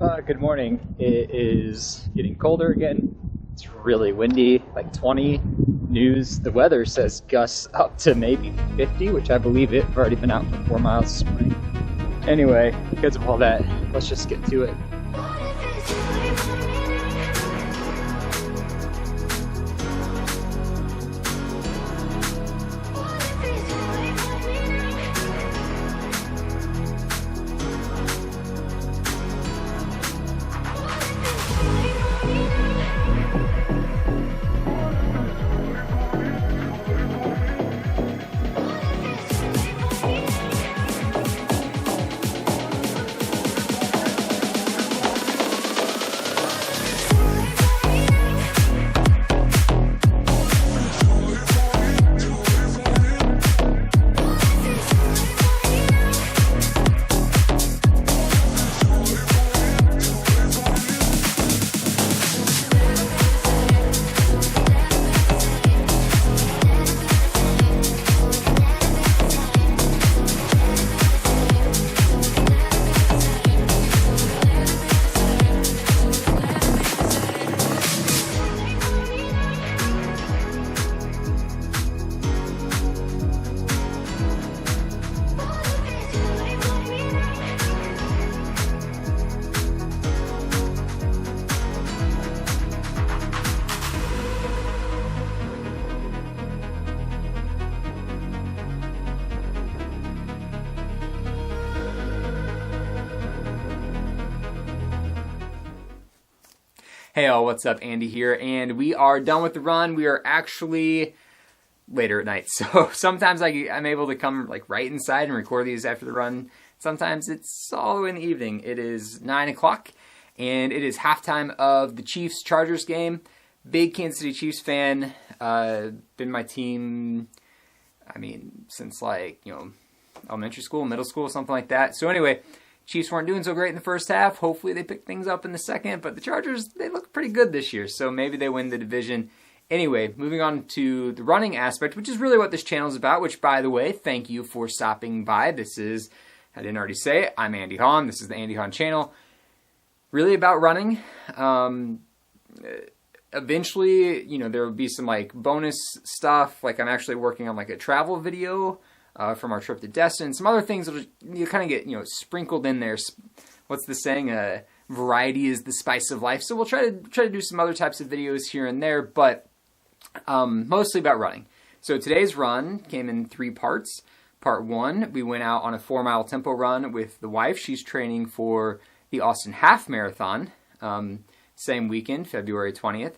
Good morning. It is getting colder again. It's really windy, like 20. The weather says gusts up to maybe 50, which I believe it. I've already been out for 4 miles this morning. Anyway, because of all that, let's just get to it. Hey all, what's up? Andy here, and we are done with the run. We are actually later at night, so sometimes I'm able to come like right inside and record these after the run. Sometimes it's all the way in the evening. It is 9 o'clock, and it is halftime of the Chiefs-Chargers game. Big Kansas City Chiefs fan. Been my team, since elementary school, middle school, something like that. So anyway, Chiefs weren't doing so great in the first half. Hopefully they pick things up in the second, but the Chargers, they look pretty good this year, so maybe they win the division. Anyway, moving on to the running aspect, which is really what this channel is about, which, by the way, thank you for stopping by. I didn't already say it, I'm Andy Hahn. This is the Andy Hahn channel. Really about running. Eventually, there will be some bonus stuff. I'm actually working on a travel video from our trip to Destin. Some other things that you kind of get, sprinkled in there. What's the saying? Variety is the spice of life. So we'll try to do some other types of videos here and there, but mostly about running. So today's run came in 3 parts. Part 1, we went out on a 4-mile tempo run with the wife. She's training for the Austin Half Marathon, same weekend, February 20th.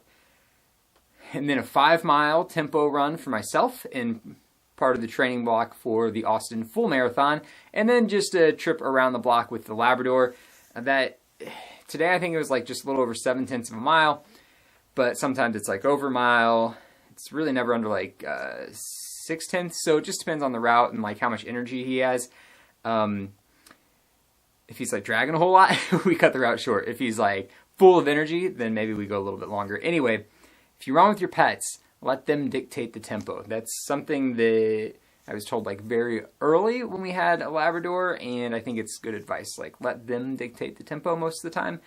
And then a 5-mile tempo run for myself in part of the training block for the Austin Full Marathon, and then just a trip around the block with the Labrador. That today I think it was just a little over 7/10 of a mile, but sometimes it's over a mile. It's really never under 6/10, so it just depends on the route and how much energy he has. If he's dragging a whole lot, we cut the route short. If he's full of energy, then maybe we go a little bit longer. Anyway, if you run with your pets, let them dictate the tempo. That's something that I was told very early when we had a Labrador, and I think it's good advice. Let them dictate the tempo most of the time.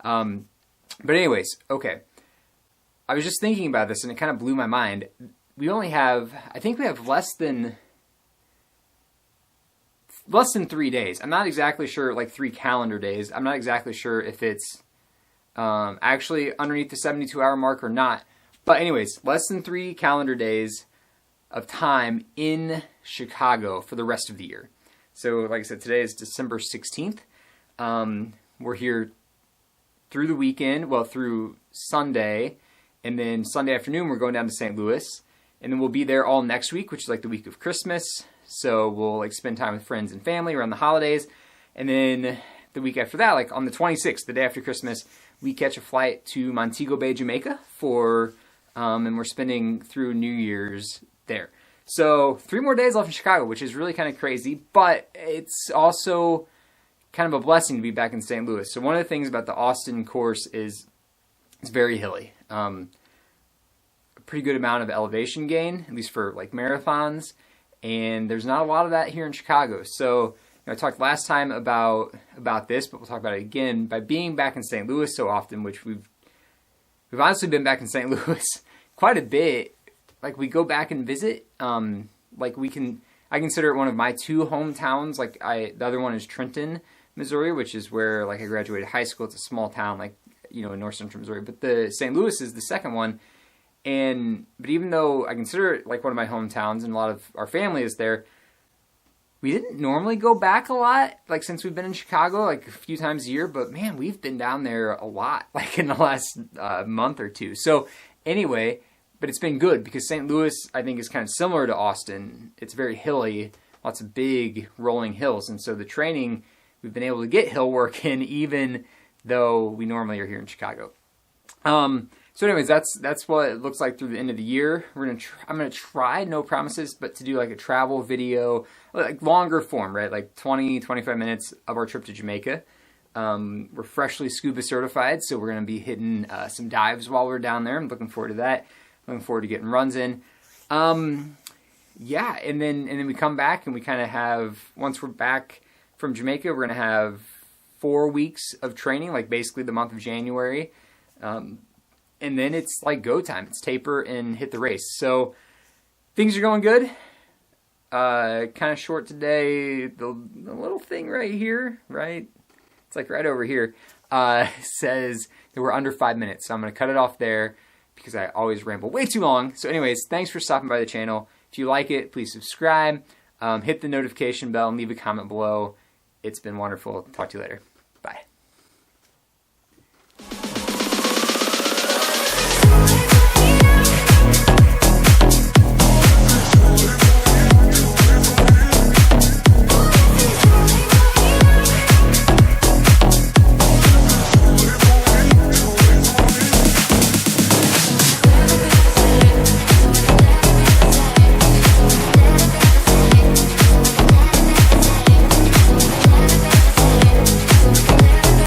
But anyways, okay. I was just thinking about this, and it kind of blew my mind. I think we have less than 3 days. I'm not exactly sure, 3 calendar days. I'm not exactly sure if it's actually underneath the 72-hour mark or not. But anyways, less than 3 calendar days of time in Chicago for the rest of the year. So like I said, today is December 16th. We're here through the weekend, through Sunday, and then Sunday afternoon we're going down to St. Louis. And then we'll be there all next week, which is the week of Christmas. So we'll spend time with friends and family around the holidays. And then the week after that, on the 26th, the day after Christmas, we catch a flight to Montego Bay, Jamaica and we're spending through New Year's there. So 3 more days left in Chicago, which is really kind of crazy, but it's also kind of a blessing to be back in St. Louis. So one of the things about the Austin course is it's very hilly. A pretty good amount of elevation gain, at least for marathons, and there's not a lot of that here in Chicago. So I talked last time about this, but we'll talk about it again. By being back in St. Louis so often, which we've honestly been back in St. Louis quite a bit. Like, we go back and visit. Like, I consider it one of my 2 hometowns. Like, the other one is Trenton, Missouri, which is where, like, I graduated high school. It's a small town, like, you know, in north central Missouri. But the St. Louis is the second one. But even though I consider it like one of my hometowns and a lot of our family is there, we didn't normally go back a lot, like, since we've been in Chicago, like, a few times a year. But, man, we've been down there a lot, like, in the last month or 2. So, anyway, but it's been good because St. Louis, I think, is kind of similar to Austin. It's very hilly, lots of big rolling hills. And so the training, we've been able to get hill work in even though we normally are here in Chicago. So anyways, that's what it looks like through the end of the year. I'm gonna try, no promises, but to do like a travel video, like longer form, right? Like 20, 25 minutes of our trip to Jamaica. We're freshly scuba certified, so we're gonna be hitting some dives while we're down there. I'm looking forward to that. Looking forward to getting runs in. Yeah, and then we come back and we kind of have, once we're back from Jamaica, we're gonna have 4 weeks of training, like basically the month of January. And then it's like go time. It's taper and hit the race. So things are going good. Kind of short today. The little thing right here, right? It's like right over here, says that we're under 5 minutes. So I'm going to cut it off there because I always ramble way too long. So anyways, thanks for stopping by the channel. If you like it, please subscribe, hit the notification bell, and leave a comment below. It's been wonderful. Talk to you later.